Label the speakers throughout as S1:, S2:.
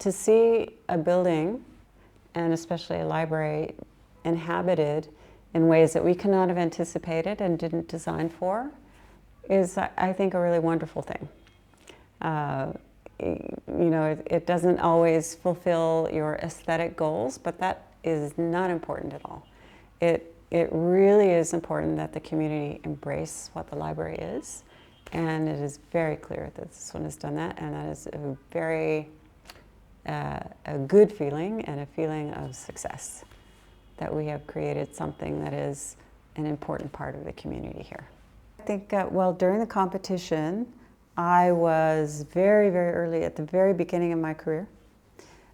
S1: to see a building, and especially a library, inhabited in ways that we could not have anticipated and didn't design for is, I think, a really wonderful thing. It doesn't always fulfill your aesthetic goals, but that is not important at all. It really is important that the community embrace what the library is, and it is very clear that this one has done that, and that is a very a good feeling and a feeling of success, that we have created something that is an important part of the community here. I think, during the competition, I was very, very early, at the very beginning of my career.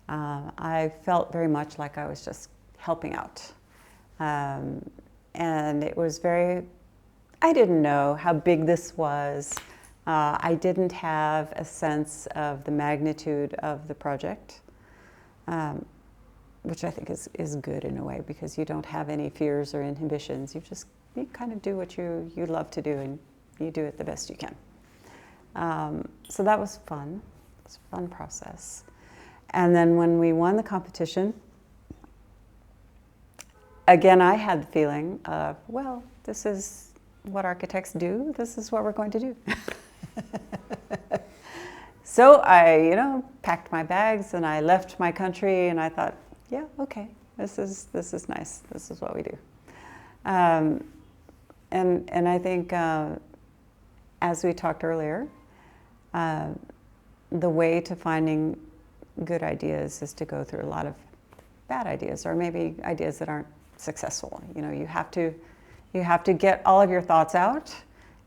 S1: I felt very much like I was just helping out. And it was I didn't know how big this was. I didn't have a sense of the magnitude of the project, which I think is good in a way, because you don't have any fears or inhibitions. You kind of do what you love to do, and you do it the best you can. So that was fun. It was a fun process. And then when we won the competition, again, I had the feeling of, well, this is what architects do. This is what we're going to do. So I, packed my bags and I left my country, and I thought, yeah, okay, this is nice. This is what we do. And I think, as we talked earlier, the way to finding good ideas is to go through a lot of bad ideas, or maybe ideas that aren't successful. You have to get all of your thoughts out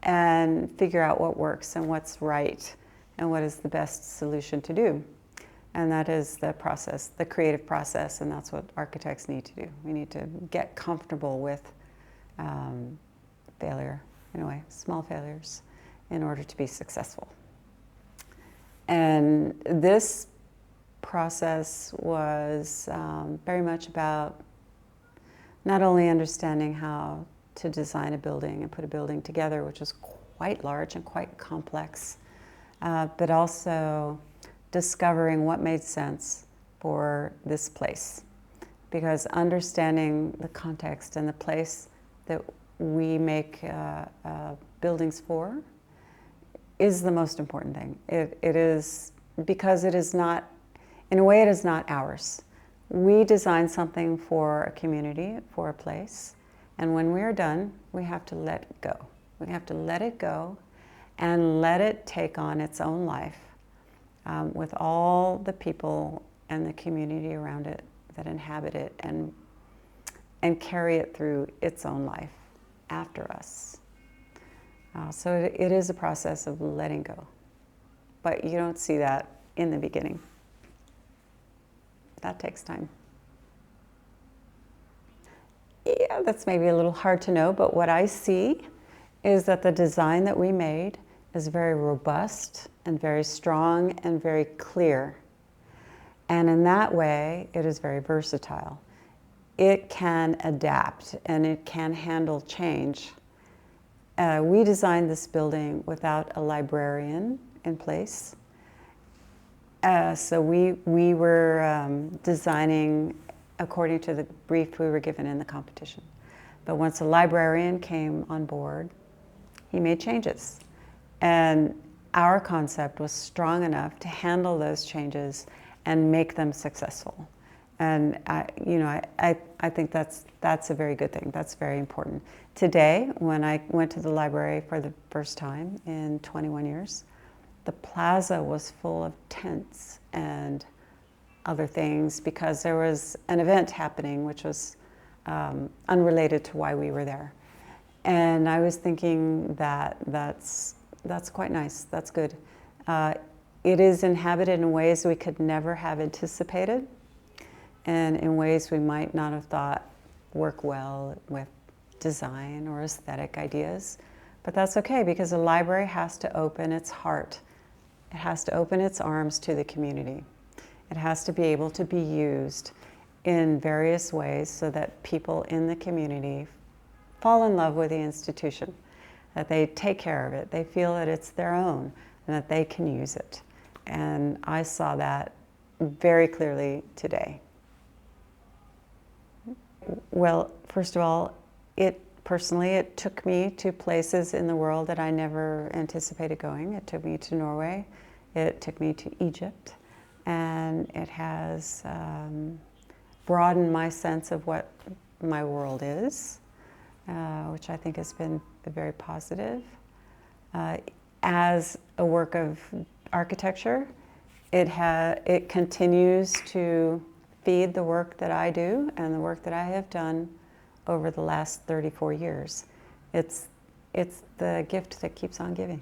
S1: and figure out what works and what's right and what is the best solution to do. And that is the process, the creative process, and that's what architects need to do. We need to get comfortable with failure, in a way, small failures, in order to be successful. And this process was very much about not only understanding how to design a building and put a building together, which was quite large and quite complex, but also discovering what made sense for this place. Because understanding the context and the place that we make buildings for is the most important thing. It is, because it is not, in a way, it is not ours. We design something for a community, for a place, and when we are done, we have to let it go. We have to let it go and let it take on its own life, with all the people and the community around it that inhabit it, and carry it through its own life after us. So it is a process of letting go, but you don't see that in the beginning. That takes time. Yeah, that's maybe a little hard to know, but what I see is that the design that we made is very robust and very strong and very clear. And in that way, it is very versatile. It can adapt and it can handle change. We designed this building without a librarian in place. So we were designing according to the brief we were given in the competition. But once a librarian came on board, he made changes. And our concept was strong enough to handle those changes and make them successful. And I think that's a very good thing. That's very important. Today, when I went to the library for the first time in 21 years, the plaza was full of tents and other things because there was an event happening which was unrelated to why we were there. And I was thinking that's quite nice, that's good. It is inhabited in ways we could never have anticipated, and in ways we might not have thought work well with design or aesthetic ideas. But that's okay, because a library has to open its heart. It has to open its arms to the community. It has to be able to be used in various ways so that people in the community fall in love with the institution, that they take care of it, they feel that it's their own, and that they can use it. And I saw that very clearly today. Well, first of all, personally, it took me to places in the world that I never anticipated going. It took me to Norway, it took me to Egypt, and it has broadened my sense of what my world is, which I think has been very positive. As a work of architecture, it continues to feed the work that I do and the work that I have done over the last 34 years. It's the gift that keeps on giving.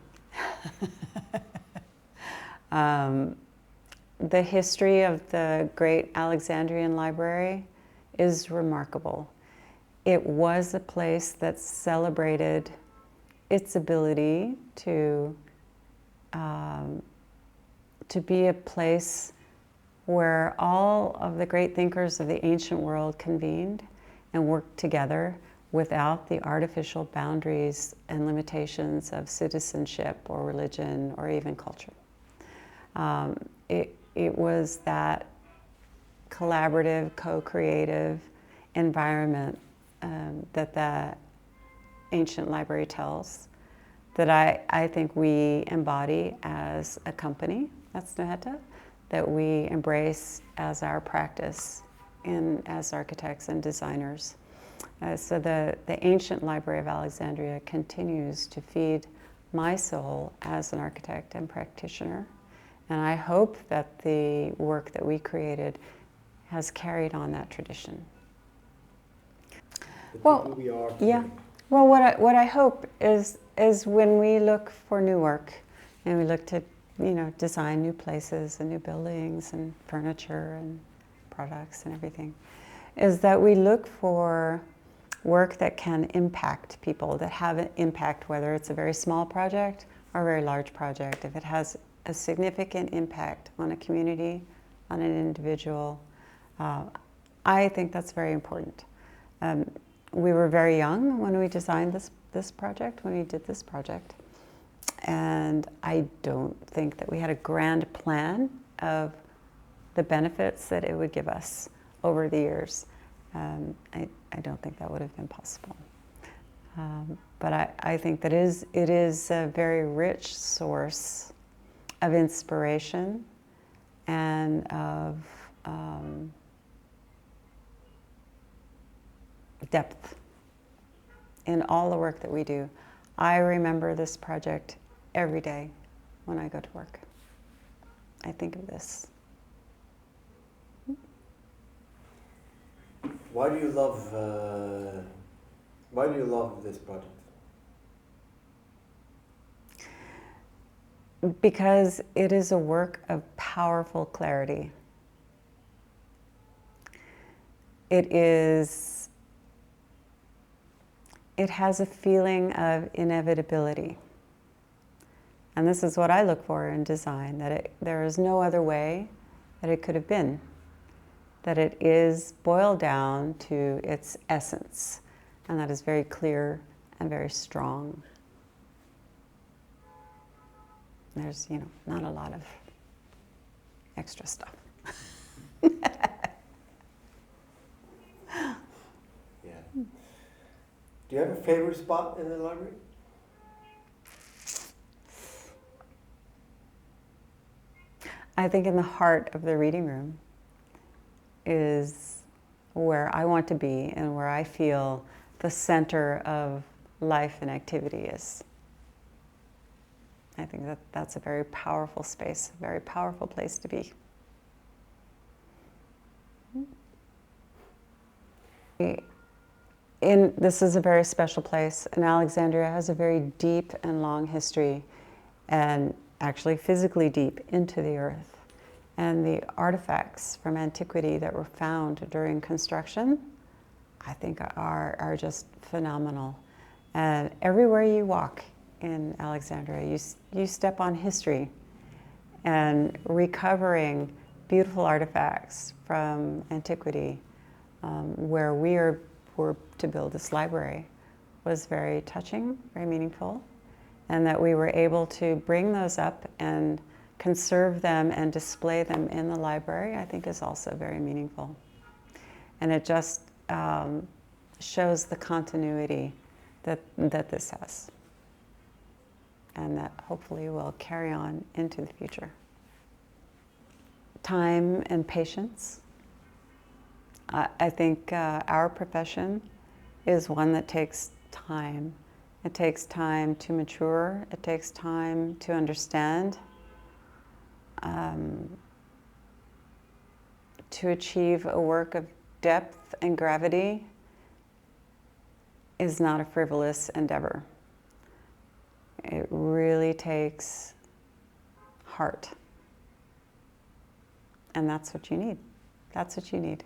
S1: The history of the great Alexandrian library is remarkable. It was a place that celebrated its ability to be a place where all of the great thinkers of the ancient world convened and worked together without the artificial boundaries and limitations of citizenship or religion or even culture. It was that collaborative, co-creative environment that the ancient library tells that I think we embody as a company at Snøhetta, that we embrace as our practice as architects and designers. So the ancient Library of Alexandria continues to feed my soul as an architect and practitioner. And I hope that the work that we created has carried on that tradition. Well, yeah. Well, what I hope is when we look for new work and we look to, design new places and new buildings and furniture and products and everything, is that we look for work that can impact people, that have an impact, whether it's a very small project or a very large project. If it has a significant impact on a community, on an individual, I think that's very important. We were very young when we designed this project, when we did this project. And I don't think that we had a grand plan of the benefits that it would give us over the years. I don't think that would have been possible. But I think that it is a very rich source of inspiration and of depth in all the work that we do. I remember this project every day when I go to work. I think of this.
S2: Why do you love this project?
S1: Because it is a work of powerful clarity. It has a feeling of inevitability. And this is what I look for in design, that there is no other way that it could have been. That it is boiled down to its essence. And that is very clear and very strong. There's, not a lot of extra stuff.
S2: Yeah. Do you have a favorite spot in the library?
S1: I think in the heart of the reading room is where I want to be and where I feel the center of life and activity is. I think that's a very powerful space, a very powerful place to be. This is a very special place, and Alexandria has a very deep and long history, and actually physically deep into the earth. And the artifacts from antiquity that were found during construction, I think are just phenomenal. And everywhere you walk in Alexandria, you step on history and recovering beautiful artifacts from antiquity, where we were to build this library, was very touching, very meaningful, and that we were able to bring those up and conserve them and display them in the library, I think is also very meaningful. And it just shows the continuity that this has, and that hopefully will carry on into the future. Time and patience. I think our profession is one that takes time. It takes time to mature. It takes time to understand. To achieve a work of depth and gravity is not a frivolous endeavor. It really takes heart. And that's what you need. That's what you need.